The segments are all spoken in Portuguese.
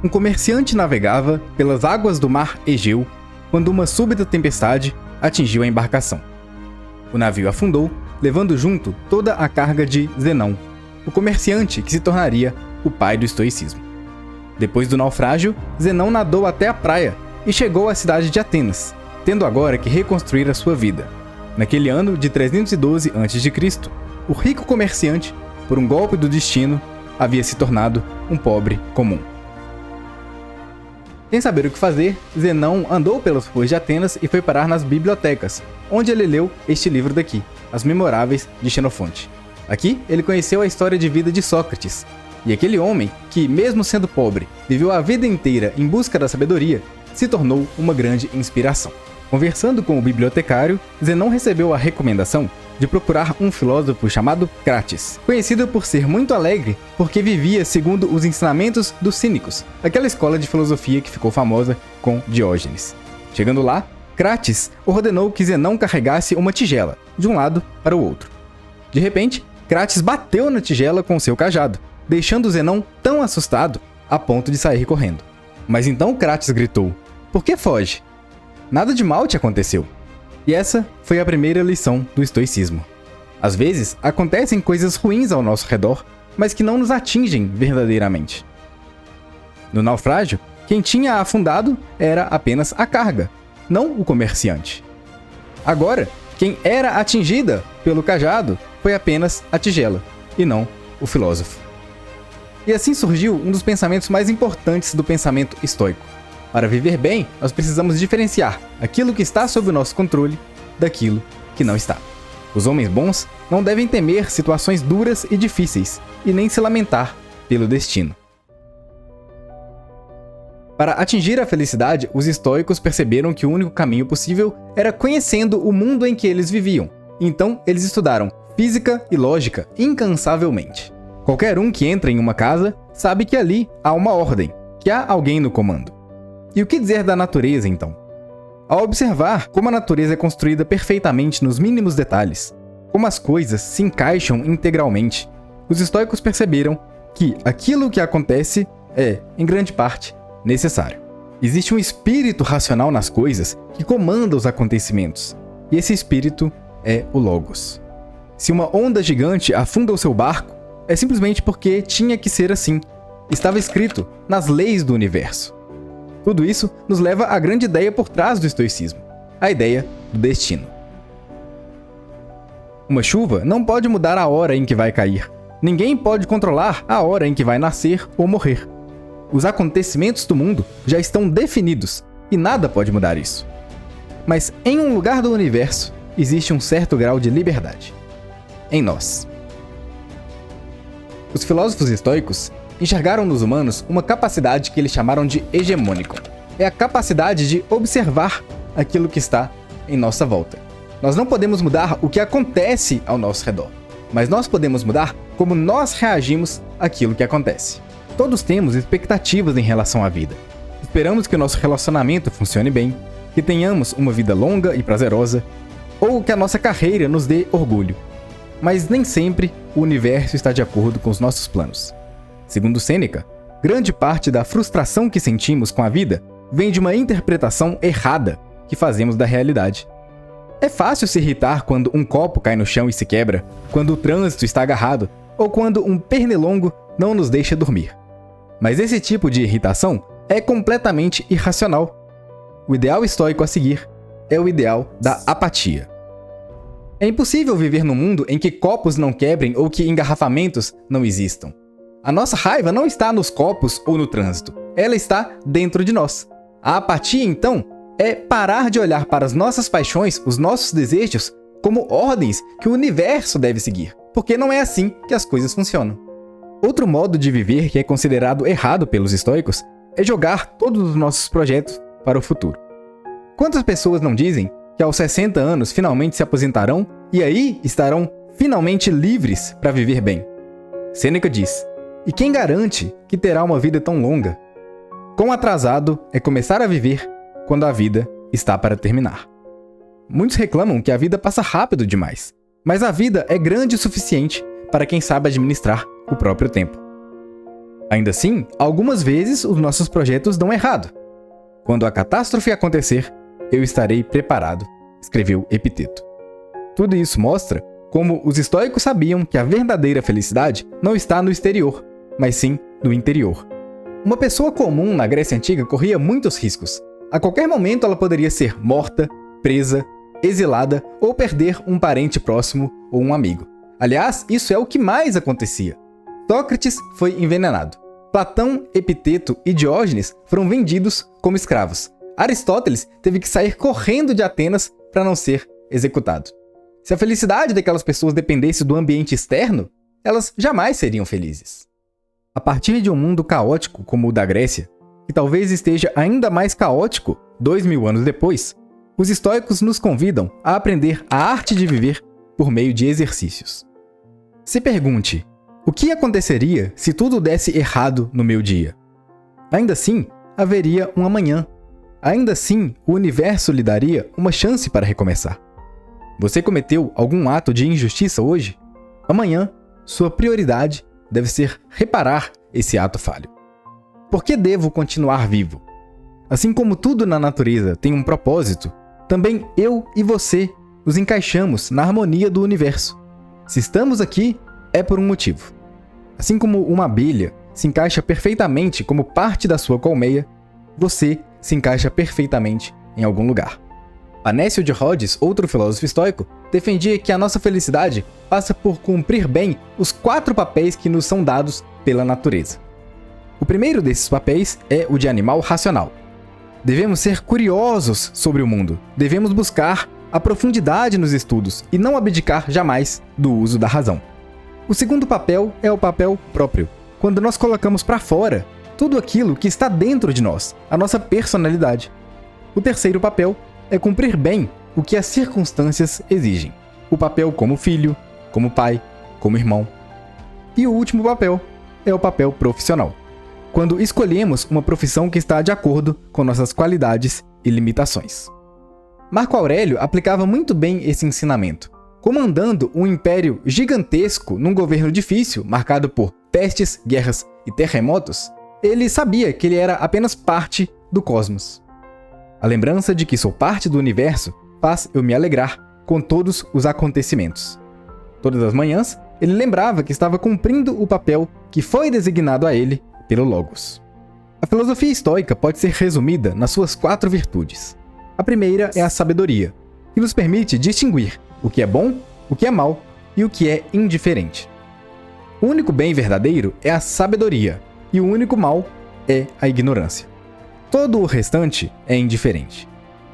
Um comerciante navegava pelas águas do mar Egeu quando uma súbita tempestade atingiu a embarcação. O navio afundou, levando junto toda a carga de Zenão, o comerciante que se tornaria o pai do estoicismo. Depois do naufrágio, Zenão nadou até a praia e chegou à cidade de Atenas, tendo agora que reconstruir a sua vida. Naquele ano de 312 a.C., o rico comerciante, por um golpe do destino, havia se tornado um pobre comum. Sem saber o que fazer, Zenão andou pelas ruas de Atenas e foi parar nas bibliotecas, onde ele leu este livro daqui, As Memoráveis de Xenofonte. Aqui, ele conheceu a história de vida de Sócrates, e aquele homem, que mesmo sendo pobre, viveu a vida inteira em busca da sabedoria, se tornou uma grande inspiração. Conversando com o bibliotecário, Zenão recebeu a recomendação de procurar um filósofo chamado Crates, conhecido por ser muito alegre porque vivia segundo os ensinamentos dos cínicos, aquela escola de filosofia que ficou famosa com Diógenes. Chegando lá, Crates ordenou que Zenão carregasse uma tigela, de um lado para o outro. De repente, Crates bateu na tigela com seu cajado, deixando Zenão tão assustado a ponto de sair correndo. Mas então Crates gritou: "Por que foge? Nada de mal te aconteceu." E essa foi a primeira lição do estoicismo. Às vezes, acontecem coisas ruins ao nosso redor, mas que não nos atingem verdadeiramente. No naufrágio, quem tinha afundado era apenas a carga, não o comerciante. Agora, quem era atingida pelo cajado foi apenas a tigela, e não o filósofo. E assim surgiu um dos pensamentos mais importantes do pensamento estoico. Para viver bem, nós precisamos diferenciar aquilo que está sob o nosso controle daquilo que não está. Os homens bons não devem temer situações duras e difíceis, e nem se lamentar pelo destino. Para atingir a felicidade, os estoicos perceberam que o único caminho possível era conhecendo o mundo em que eles viviam. Então, eles estudaram física e lógica incansavelmente. Qualquer um que entra em uma casa sabe que ali há uma ordem, que há alguém no comando. E o que dizer da natureza, então? Ao observar como a natureza é construída perfeitamente nos mínimos detalhes, como as coisas se encaixam integralmente, os estoicos perceberam que aquilo que acontece é, em grande parte, necessário. Existe um espírito racional nas coisas que comanda os acontecimentos, e esse espírito é o Logos. Se uma onda gigante afunda o seu barco, é simplesmente porque tinha que ser assim. Estava escrito nas leis do universo. Tudo isso nos leva à grande ideia por trás do estoicismo, a ideia do destino. Uma chuva não pode mudar a hora em que vai cair. Ninguém pode controlar a hora em que vai nascer ou morrer. Os acontecimentos do mundo já estão definidos e nada pode mudar isso. Mas em um lugar do universo existe um certo grau de liberdade. Em nós. Os filósofos estoicos enxergaram nos humanos uma capacidade que eles chamaram de hegemônico. É a capacidade de observar aquilo que está em nossa volta. Nós não podemos mudar o que acontece ao nosso redor, mas nós podemos mudar como nós reagimos àquilo que acontece. Todos temos expectativas em relação à vida. Esperamos que o nosso relacionamento funcione bem, que tenhamos uma vida longa e prazerosa, ou que a nossa carreira nos dê orgulho. Mas nem sempre o universo está de acordo com os nossos planos. Segundo Sêneca, grande parte da frustração que sentimos com a vida vem de uma interpretação errada que fazemos da realidade. É fácil se irritar quando um copo cai no chão e se quebra, quando o trânsito está agarrado ou quando um pernilongo não nos deixa dormir. Mas esse tipo de irritação é completamente irracional. O ideal estoico a seguir é o ideal da apatia. É impossível viver num mundo em que copos não quebrem ou que engarrafamentos não existam. A nossa raiva não está nos copos ou no trânsito, ela está dentro de nós. A apatia, então, é parar de olhar para as nossas paixões, os nossos desejos, como ordens que o universo deve seguir, porque não é assim que as coisas funcionam. Outro modo de viver que é considerado errado pelos estoicos é jogar todos os nossos projetos para o futuro. Quantas pessoas não dizem que aos 60 anos finalmente se aposentarão e aí estarão finalmente livres para viver bem? Sêneca diz: "E quem garante que terá uma vida tão longa? Quão atrasado é começar a viver quando a vida está para terminar." Muitos reclamam que a vida passa rápido demais, mas a vida é grande o suficiente para quem sabe administrar o próprio tempo. Ainda assim, algumas vezes os nossos projetos dão errado. Quando a catástrofe acontecer, eu estarei preparado, escreveu Epiteto. Tudo isso mostra como os estoicos sabiam que a verdadeira felicidade não está no exterior, mas sim no interior. Uma pessoa comum na Grécia Antiga corria muitos riscos. A qualquer momento ela poderia ser morta, presa, exilada ou perder um parente próximo ou um amigo. Aliás, isso é o que mais acontecia. Sócrates foi envenenado. Platão, Epiteto e Diógenes foram vendidos como escravos. Aristóteles teve que sair correndo de Atenas para não ser executado. Se a felicidade daquelas pessoas dependesse do ambiente externo, elas jamais seriam felizes. A partir de um mundo caótico como o da Grécia, que talvez esteja ainda mais caótico 2000 anos depois, os estoicos nos convidam a aprender a arte de viver por meio de exercícios. Se pergunte, o que aconteceria se tudo desse errado no meu dia? Ainda assim, haveria um amanhã. Ainda assim, o universo lhe daria uma chance para recomeçar. Você cometeu algum ato de injustiça hoje? Amanhã, sua prioridade deve ser reparar esse ato falho. Por que devo continuar vivo? Assim como tudo na natureza tem um propósito, também eu e você nos encaixamos na harmonia do universo. Se estamos aqui, é por um motivo. Assim como uma abelha se encaixa perfeitamente como parte da sua colmeia, você se encaixa perfeitamente em algum lugar. Anécio de Rhodes, outro filósofo estoico, defendia que a nossa felicidade passa por cumprir bem os 4 papéis que nos são dados pela natureza. O primeiro desses papéis é o de animal racional. Devemos ser curiosos sobre o mundo, devemos buscar a profundidade nos estudos e não abdicar jamais do uso da razão. O segundo papel é o papel próprio, quando nós colocamos para fora tudo aquilo que está dentro de nós, a nossa personalidade. O terceiro papel é cumprir bem o que as circunstâncias exigem. O papel como filho, como pai, como irmão. E o último papel é o papel profissional, quando escolhemos uma profissão que está de acordo com nossas qualidades e limitações. Marco Aurélio aplicava muito bem esse ensinamento. Comandando um império gigantesco num governo difícil, marcado por pestes, guerras e terremotos, ele sabia que ele era apenas parte do cosmos. A lembrança de que sou parte do universo faz eu me alegrar com todos os acontecimentos. Todas as manhãs, ele lembrava que estava cumprindo o papel que foi designado a ele pelo Logos. A filosofia estoica pode ser resumida nas suas 4 virtudes. A primeira é a sabedoria, que nos permite distinguir o que é bom, o que é mal e o que é indiferente. O único bem verdadeiro é a sabedoria e o único mal é a ignorância. Todo o restante é indiferente.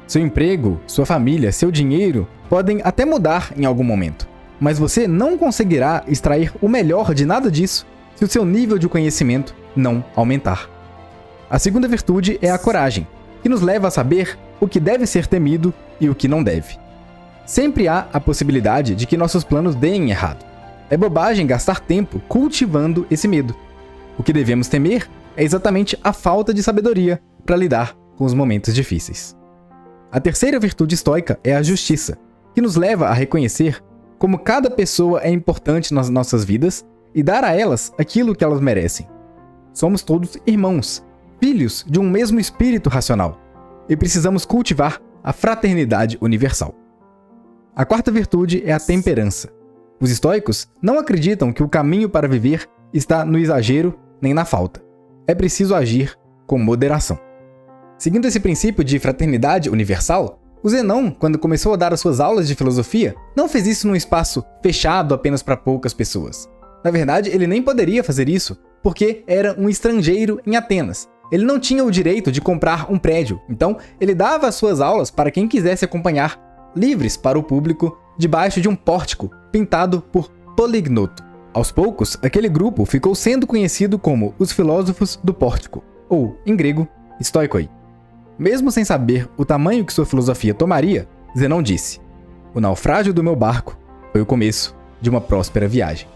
Seu emprego, sua família, seu dinheiro podem até mudar em algum momento, mas você não conseguirá extrair o melhor de nada disso se o seu nível de conhecimento não aumentar. A segunda virtude é a coragem, que nos leva a saber o que deve ser temido e o que não deve. Sempre há a possibilidade de que nossos planos deem errado. É bobagem gastar tempo cultivando esse medo. O que devemos temer é exatamente a falta de sabedoria para lidar com os momentos difíceis. A terceira virtude estoica é a justiça, que nos leva a reconhecer como cada pessoa é importante nas nossas vidas e dar a elas aquilo que elas merecem. Somos todos irmãos, filhos de um mesmo espírito racional, e precisamos cultivar a fraternidade universal. A quarta virtude é a temperança. Os estoicos não acreditam que o caminho para viver está no exagero nem na falta. É preciso agir com moderação. Seguindo esse princípio de fraternidade universal, o Zenão, quando começou a dar as suas aulas de filosofia, não fez isso num espaço fechado apenas para poucas pessoas. Na verdade, ele nem poderia fazer isso, porque era um estrangeiro em Atenas. Ele não tinha o direito de comprar um prédio, então ele dava as suas aulas para quem quisesse acompanhar, livres para o público, debaixo de um pórtico pintado por Polignoto. Aos poucos, aquele grupo ficou sendo conhecido como os filósofos do pórtico, ou, em grego, stoikoi. Mesmo sem saber o tamanho que sua filosofia tomaria, Zenão disse: "O naufrágio do meu barco foi o começo de uma próspera viagem."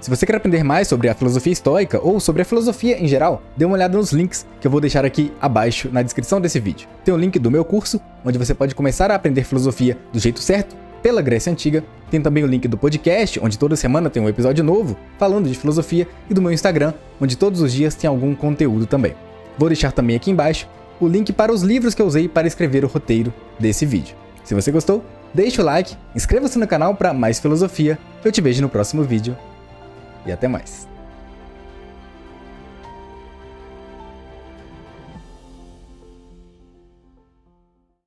Se você quer aprender mais sobre a filosofia estoica ou sobre a filosofia em geral, dê uma olhada nos links que eu vou deixar aqui abaixo na descrição desse vídeo. Tem o link do meu curso, onde você pode começar a aprender filosofia do jeito certo, pela Grécia Antiga. Tem também o link do podcast, onde toda semana tem um episódio novo falando de filosofia, e do meu Instagram, onde todos os dias tem algum conteúdo também. Vou deixar também aqui embaixo o link para os livros que eu usei para escrever o roteiro desse vídeo. Se você gostou, deixa o like, inscreva-se no canal para mais filosofia. Eu te vejo no próximo vídeo e até mais.